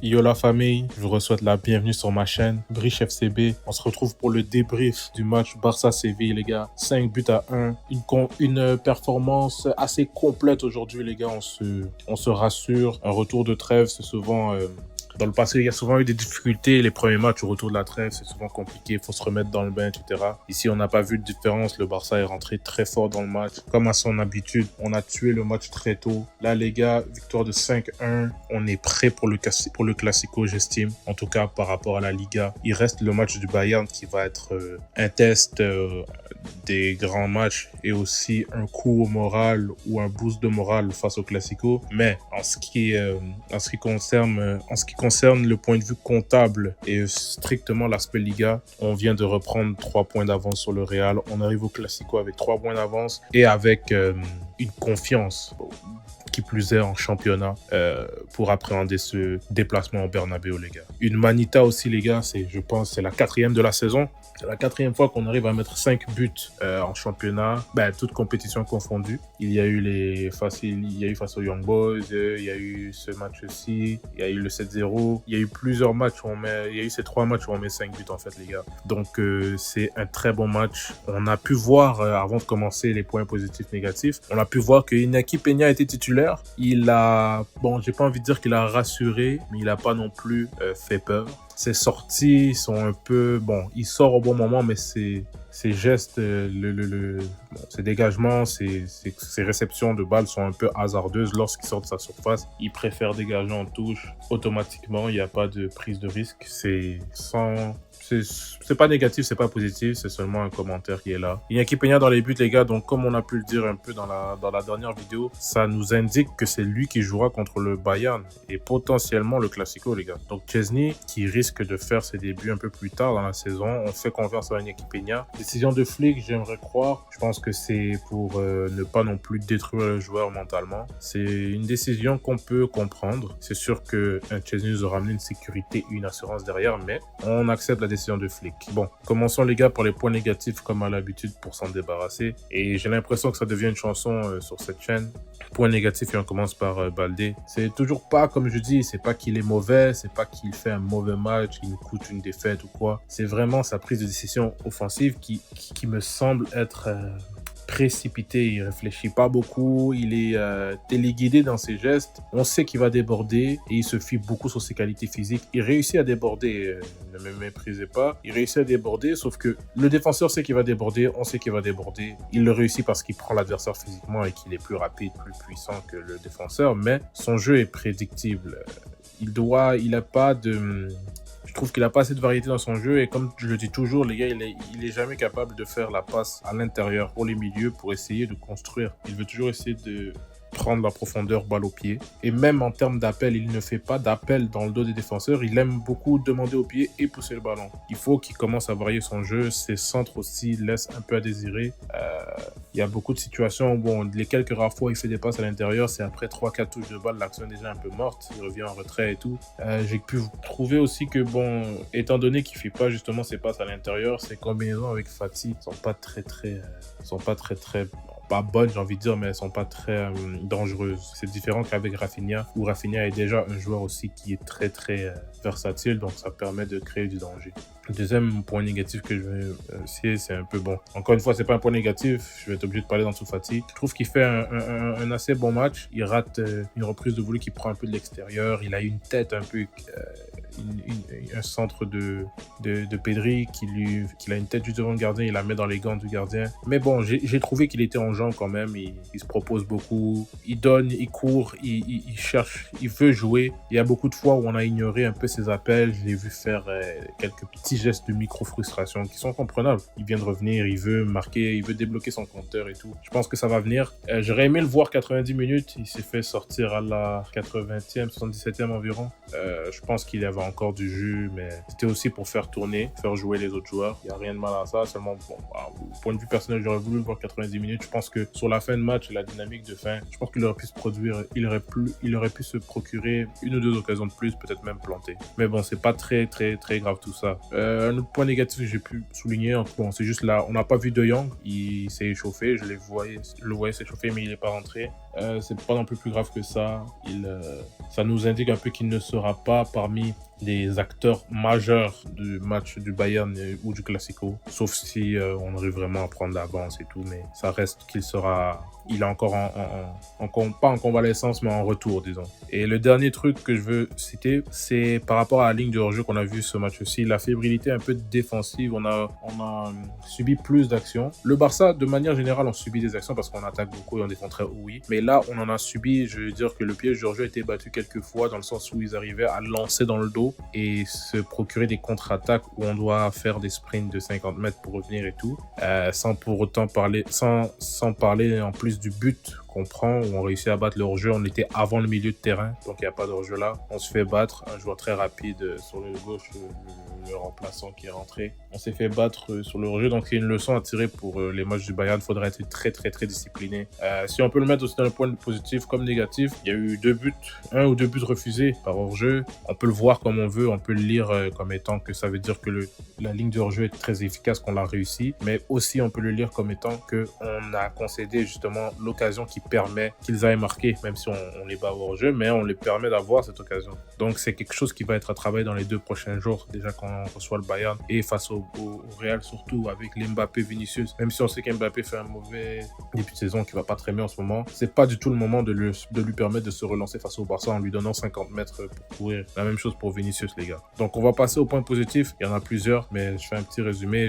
Yo la famille, je vous souhaite la bienvenue sur ma chaîne Briche FCB. On se retrouve pour le débrief du match Barça-Séville les gars. 5 buts à 1, une performance assez complète aujourd'hui les gars. On se rassure, un retour de trêve c'est souvent... Dans le passé, il y a souvent eu des difficultés. Les premiers matchs au retour de la trêve, c'est souvent compliqué. Il faut se remettre dans le bain, etc. Ici, on n'a pas vu de différence. Le Barça est rentré très fort dans le match. Comme à son habitude, on a tué le match très tôt. Là, les gars, victoire de 5-1. On est prêt pour le Classico, j'estime. En tout cas, par rapport à la Liga. Il reste le match du Bayern qui va être un test des grands matchs et aussi un coup au moral ou un boost de morale face au Classico. Mais en ce qui concerne le point de vue comptable et strictement l'aspect Liga, on vient de reprendre 3 points d'avance sur le Real. On arrive au Classico avec 3 points d'avance et avec une confiance qui plus est en championnat pour appréhender ce déplacement au Bernabéu, les gars. Une manita aussi, les gars, je pense c'est la 4e de la saison. C'est la 4e fois qu'on arrive à mettre 5 buts en championnat, toutes compétitions confondues. Il y a eu face aux Young Boys, il y a eu ce match-ci, il y a eu le 7-0. Il y a eu plusieurs matchs il y a eu ces 3 matchs où on met 5 buts en fait, les gars. Donc c'est un très bon match. On a pu voir, avant de commencer les points positifs, négatifs, on a pu voir que Iñaki Peña était titulaire. Il a, j'ai pas envie de dire qu'il a rassuré, mais il a pas non plus fait peur. Ses sorties sont un peu... il sort au bon moment, mais ses gestes, ses dégagements, ses réceptions de balles sont un peu hasardeuses lorsqu'il sort de sa surface. Il préfère dégager en touche. Automatiquement, il n'y a pas de prise de risque. C'est pas négatif, c'est pas positif, c'est seulement un commentaire qui est là. Iñaki Peña dans les buts, les gars, donc comme on a pu le dire un peu dans la dernière vidéo, ça nous indique que c'est lui qui jouera contre le Bayern et potentiellement le Classico, les gars. Donc Szczęsny, qui risque de faire ses débuts un peu plus tard dans la saison, on fait confiance à Iñaki Peña. Décision de Flick, j'aimerais croire. Je pense que c'est pour ne pas non plus détruire le joueur mentalement. C'est une décision qu'on peut comprendre. C'est sûr que Szczęsny nous aura amené une sécurité et une assurance derrière, mais on accepte la décision de Flick. Bon, commençons les gars par les points négatifs comme à l'habitude pour s'en débarrasser. Et j'ai l'impression que ça devient une chanson sur cette chaîne. Point négatif et on commence par Baldé. C'est toujours pas, comme je dis, c'est pas qu'il est mauvais, c'est pas qu'il fait un mauvais match, qu'il nous coûte une défaite ou quoi. C'est vraiment sa prise de décision offensive qui me semble être... précipité, il réfléchit pas beaucoup, il est téléguidé dans ses gestes. On sait qu'il va déborder et il se fie beaucoup sur ses qualités physiques. Il réussit à déborder, ne me méprisez pas, il réussit à déborder, sauf que le défenseur sait qu'il va déborder, on sait qu'il va déborder. Il le réussit parce qu'il prend l'adversaire physiquement et qu'il est plus rapide, plus puissant que le défenseur, mais son jeu est prédictible. Il a pas de... Je trouve qu'il n'a pas assez de variété dans son jeu et comme je le dis toujours, les gars, il est jamais capable de faire la passe à l'intérieur pour les milieux pour essayer de construire. Il veut toujours essayer de prendre la profondeur balle au pied. Et même en termes d'appel, il ne fait pas d'appel dans le dos des défenseurs. Il aime beaucoup demander au pied et pousser le ballon. Il faut qu'il commence à varier son jeu. Ses centres aussi laissent un peu à désirer. Il y a beaucoup de situations où les quelques rares fois où il fait des passes à l'intérieur, c'est après 3-4 touches de balle, l'action est déjà un peu morte. Il revient en retrait et tout. J'ai pu trouver aussi que, étant donné qu'il ne fait pas justement ses passes à l'intérieur, ses combinaisons avec Fati sont pas très pas bonnes, j'ai envie de dire, mais elles sont pas très dangereuses. C'est différent qu'avec Rafinha, où Rafinha est déjà un joueur aussi qui est très versatile, donc ça permet de créer du danger. Le deuxième point négatif que je vais citer, c'est un peu encore une fois, c'est pas un point négatif, je vais être obligé de parler d'Ansu Fati. Je trouve qu'il fait un assez bon match. Il rate une reprise de volée qui prend un peu de l'extérieur. Il a une tête un peu... un centre de Pedri qu'il a une tête juste devant le gardien, il la met dans les gants du gardien. Mais j'ai trouvé qu'il était en jambes quand même, il se propose beaucoup, il donne, il court, il cherche, il veut jouer. Il y a beaucoup de fois où on a ignoré un peu ses appels, je l'ai vu faire quelques petits gestes de micro-frustration qui sont comprenables. Il vient de revenir, il veut marquer, il veut débloquer son compteur et tout. Je pense que ça va venir. J'aurais aimé le voir 90 minutes, il s'est fait sortir à la 80e, 77e environ. Je pense qu'il avait encore du jus, mais c'était aussi pour faire tourner, faire jouer les autres joueurs. Il n'y a rien de mal à ça, seulement, au point de vue personnel, j'aurais voulu le voir 90 minutes. Je pense que sur la fin de match, la dynamique de fin, je pense qu'il aurait pu se produire, il aurait pu se procurer une ou deux occasions de plus, peut-être même planter. Mais c'est pas très grave tout ça. Un autre point négatif que j'ai pu souligner, c'est juste là, on n'a pas vu De Jong, il s'est échauffé, le voyais s'échauffer, mais il n'est pas rentré. c'est pas non plus grave que ça. Ça nous indique un peu qu'il ne sera pas parmi des acteurs majeurs du match du Bayern ou du Classico, sauf si on arrive vraiment à prendre l'avance et tout, mais ça reste il est encore pas en convalescence, mais en retour, disons. Et le dernier truc que je veux citer, c'est par rapport à la ligne de hors-jeu qu'on a vu ce match-ci, la fébrilité un peu défensive, on a subi plus d'actions. Le Barça, de manière générale, on subit des actions parce qu'on attaque beaucoup et on défend très haut, oui, mais là, on en a subi, je veux dire que le piège du hors-jeu a été battu quelques fois, dans le sens où ils arrivaient à lancer dans le dos et se procurer des contre-attaques où on doit faire des sprints de 50 mètres pour revenir et tout, sans pour autant parler, sans parler en plus du but qu'on prend, où on réussit à battre le hors-jeu. On était avant le milieu de terrain, donc il n'y a pas de hors-jeu là. On se fait battre, un joueur très rapide sur le gauche, le remplaçant qui est rentré. On s'est fait battre sur le hors-jeu, donc c'est une leçon à tirer pour les matchs du Bayern. Il faudrait être très très très discipliné. Si on peut le mettre aussi dans le point positif comme négatif, il y a eu un ou deux buts refusés par hors-jeu. On peut le voir comme on veut, on peut le lire comme étant que ça veut dire que la ligne de hors-jeu est très efficace, qu'on l'a réussi, mais aussi on peut le lire comme étant qu'on a concédé justement l'occasion qui permet qu'ils aillent marquer, même si on les bat au hors-jeu, mais on les permet d'avoir cette occasion. Donc c'est quelque chose qui va être à travailler dans les 2 prochains jours, déjà quand on reçoit le Bayern, et face au Real surtout, avec l'Mbappé Vinicius. Même si on sait qu'Mbappé fait un mauvais début de saison, qui va pas très bien en ce moment, c'est pas du tout le moment de lui permettre de se relancer face au Barça en lui donnant 50 mètres pour courir. La même chose pour Vinicius, les gars. Donc on va passer au point positif. Il y en a plusieurs, mais je fais un petit résumé.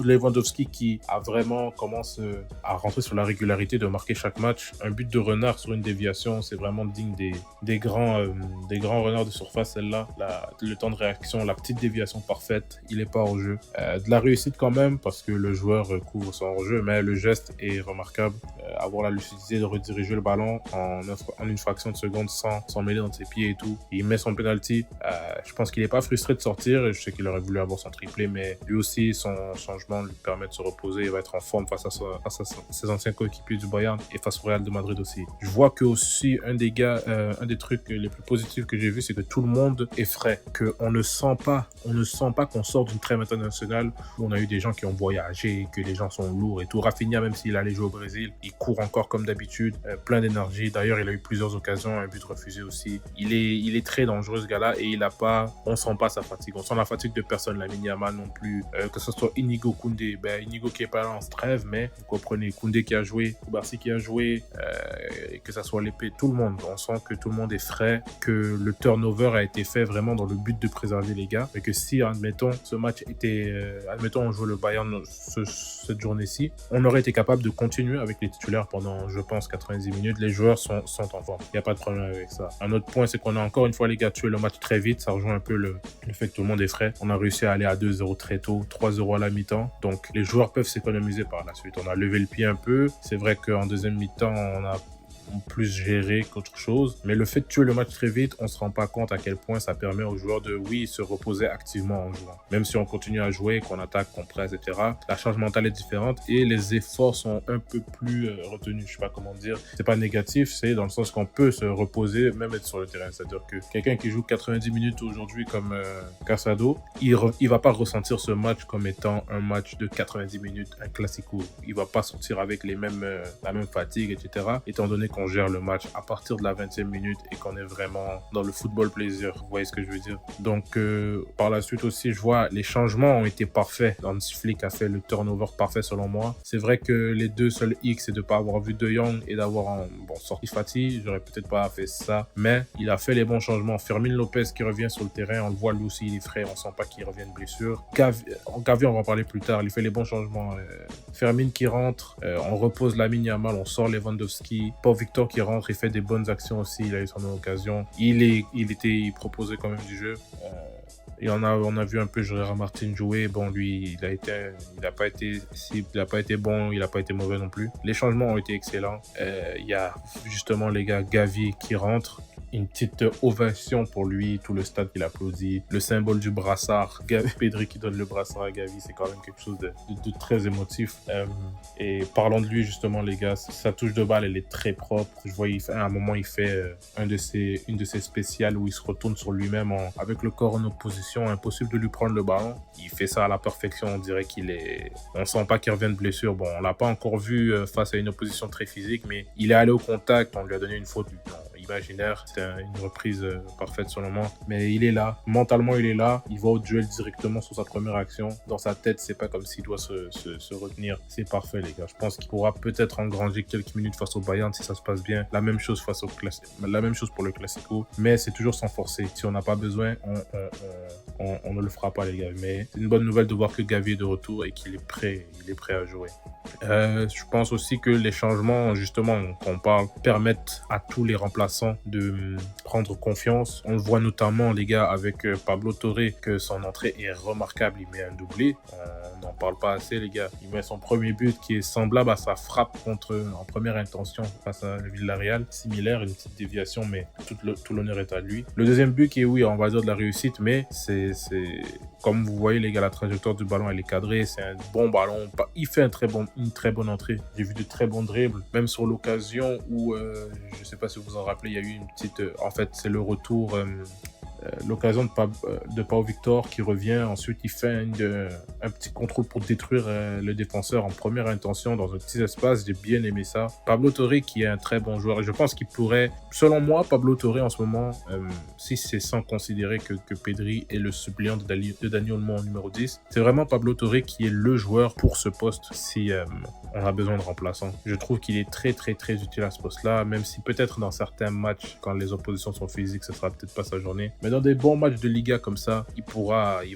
Lewandowski qui a vraiment commencé à rentrer sur la régularité de marquer chaque match. Un but de renard sur une déviation, c'est vraiment digne des grands renards de surface, celle-là. Le temps de réaction, la petite déviation parfaite, il est pas hors jeu. De la réussite quand même, parce que le joueur couvre son hors-jeu, mais le geste est remarquable. Avoir la lucidité de rediriger le ballon en une fraction de seconde sans mêler dans ses pieds et tout. Il met son penalty. Je pense qu'il n'est pas frustré de sortir. Je sais qu'il aurait voulu avoir son triplé, mais lui aussi, son changement lui permet de se reposer. Il va être en forme face à ses anciens coéquipiers du Bayern et face au Real de Madrid aussi. Je vois que aussi un des trucs les plus positifs que j'ai vu, c'est que tout le monde est frais, qu'on ne sent pas qu'on sort d'une trêve internationale où on a eu des gens qui ont voyagé, que les gens sont lourds et tout. Rafinha, même s'il allait jouer au Brésil, il court encore comme d'habitude, plein d'énergie. D'ailleurs, il a eu plusieurs occasions, un but refusé aussi. Il est très dangereux ce gars-là et on sent pas sa fatigue. On sent la fatigue de personne, Lamine Yamal non plus, que ce soit Inigo Koundé, Inigo qui est pas là en trêve, mais vous comprenez, Koundé qui a joué, Barcy qui a joué, que ça soit l'épée, tout le monde. On sent que tout le monde est frais, que le turnover a été fait vraiment dans le but de préserver les gars, et que si, admettons, ce match admettons, on joue le Bayern cette journée-ci, on aurait été capable de continuer avec les titulaires pendant, je pense, 90 minutes. Les joueurs sont en forme. Il n'y a pas de problème avec ça. Un autre point, c'est qu'on a encore une fois, les gars, tué le match très vite. Ça rejoint un peu le fait que tout le monde est frais. On a réussi à aller à 2-0 très tôt, 3-0 à la mi-temps. Donc, les joueurs peuvent s'économiser par la suite. On a levé le pied un peu. C'est vrai qu'en deuxième mi-temps, on a plus géré qu'autre chose, mais le fait de tuer le match très vite, on se rend pas compte à quel point ça permet aux joueurs de, oui, se reposer activement en jouant. Même si on continue à jouer, qu'on attaque, qu'on presse, etc., la charge mentale est différente et les efforts sont un peu plus retenus. Je sais pas comment dire. C'est pas négatif, c'est dans le sens qu'on peut se reposer, même être sur le terrain. C'est-à-dire que quelqu'un qui joue 90 minutes aujourd'hui comme Casado, il va pas ressentir ce match comme étant un match de 90 minutes, un classico. Il va pas sortir avec la même fatigue, etc., étant donné qu'on gère le match à partir de la 20e minute et qu'on est vraiment dans le football plaisir. Vous voyez ce que je veux dire? Donc, par la suite aussi, je vois les changements ont été parfaits. Hans Flick a fait le turnover parfait selon moi. C'est vrai que les deux seuls X, c'est de ne pas avoir vu De Jong et d'avoir sorti Fati. J'aurais peut-être pas fait ça, mais il a fait les bons changements. Fermin Lopez qui revient sur le terrain, on le voit lui aussi, il est frais, on sent pas qu'il revient de blessure. Gavi, on va en parler plus tard, il fait les bons changements. Fermin qui rentre, on repose Lamine Yamal, on sort Lewandowski. Paul Victor qui rentre, il fait des bonnes actions aussi, il a eu son occasion. Il proposait quand même du jeu. Et on a vu un peu Gérard Martin jouer. Bon, lui, il n'a pas été bon, il n'a pas été mauvais non plus. Les changements ont été excellents. Il y a justement les gars Gavi qui rentrent. une petite ovation pour lui, tout le stade qui l'applaudit, le symbole du brassard, Pedri qui donne le brassard à Gavi, c'est quand même quelque chose de très émotif. Et parlons de lui justement les gars, sa touche de balle elle est très propre. Je vois à un moment il fait une de ses spéciales où il se retourne sur lui-même avec le corps en opposition, impossible de lui prendre le ballon. Il fait ça à la perfection, on dirait on sent pas qu'il revient de blessure. Bon, on l'a pas encore vu face à une opposition très physique, mais il est allé au contact, on lui a donné une faute imaginaire, c'est une reprise parfaite selon moi, mais il est là, mentalement il est là, il va au duel directement sur sa première action, dans sa tête c'est pas comme s'il doit se retenir, c'est parfait les gars, je pense qu'il pourra peut-être engranger quelques minutes face au Bayern si ça se passe bien, la même chose la même chose pour le Classico, mais c'est toujours sans forcer, si on n'a pas besoin, on ne le fera pas les gars, mais c'est une bonne nouvelle de voir que Gavi est de retour et qu'il est prêt à jouer. Je pense aussi que les changements justement qu'on parle permettent à tous les remplaçants de prendre confiance. On le voit notamment les gars avec Pablo Torre que son entrée est remarquable, il met un doublé, on n'en parle pas assez les gars, il met son premier but qui est semblable à sa frappe en première intention face à Villarreal, similaire, une petite déviation mais tout l'honneur est à lui. Le deuxième but qui est oui on va dire de la réussite mais c'est comme vous voyez les gars la trajectoire du ballon elle est cadrée, c'est un bon ballon, il fait une très bonne entrée, j'ai vu de très bons dribbles, même sur l'occasion où je sais pas si vous vous en rappelez, il y a eu une petite... en fait, c'est le retour... l'occasion de Pau Victor qui revient. Ensuite, il fait un petit contrôle pour détruire le défenseur en première intention dans un petit espace. J'ai bien aimé ça. Pablo Torre qui est un très bon joueur. Et je pense qu'il pourrait... Selon moi, Pablo Torre en ce moment, si c'est sans considérer que Pedri est le suppléant de Dani Olmo en numéro 10, c'est vraiment Pablo Torre qui est le joueur pour ce poste si on a besoin de remplaçants. Je trouve qu'il est très très très utile à ce poste-là, même si peut-être dans certains matchs, quand les oppositions sont physiques, ce sera peut-être pas sa journée. Mais dans des bons matchs de Liga comme ça, il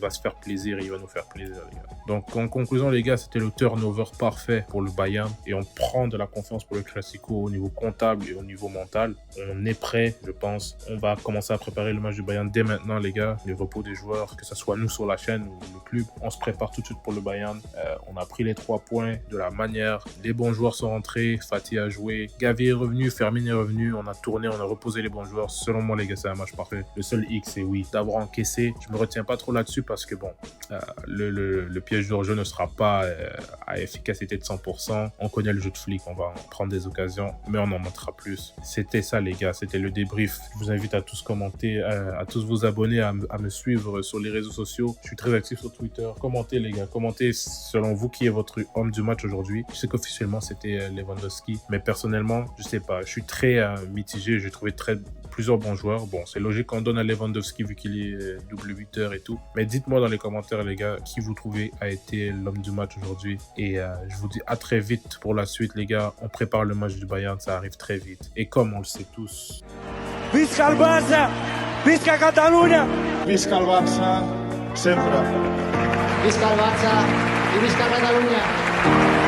va se faire plaisir, il va nous faire plaisir les gars. Donc en conclusion les gars, c'était le turnover parfait pour le Bayern et on prend de la confiance pour le Classico au niveau comptable et au niveau mental. On est prêt, je pense. On va commencer à préparer le match du Bayern dès maintenant les gars, les repos des joueurs, que ce soit nous sur la chaîne ou le club. On se prépare tout de suite pour le Bayern. On a pris les 3 points de la manière. Les bons joueurs sont rentrés, Fati a joué, Gavi est revenu, Fermin est revenu, on a tourné, on a reposé les bons joueurs. Selon moi les gars, c'est un match parfait. Le seul X c'est oui, d'avoir encaissé. Je me retiens pas trop là-dessus parce que bon, le piège de jeu ne sera pas à efficacité de 100%. On connaît le jeu de flic, on va prendre des occasions, mais on en montrera plus. C'était ça les gars, c'était le débrief. Je vous invite à tous commenter, à tous vous abonner, à me suivre sur les réseaux sociaux. Je suis très actif sur Twitter. Commentez les gars, commentez selon vous qui est votre homme du match aujourd'hui. Je sais qu'officiellement c'était Lewandowski, mais personnellement, je sais pas, je suis très mitigé. J'ai trouvé plusieurs bons joueurs. Bon, c'est logique qu'on donne à Lewandowski vu qu'il est double buteur et tout. Mais dites-moi dans les commentaires les gars, qui vous trouvez a été l'homme du match aujourd'hui. Et je vous dis à très vite pour la suite les gars. On prépare le match du Bayern, ça arrive très vite. Et comme on le sait tous... Visca el Barça! Visca Catalunya! Visca el Barça, sempre. Visca el Barça i visca Catalunya!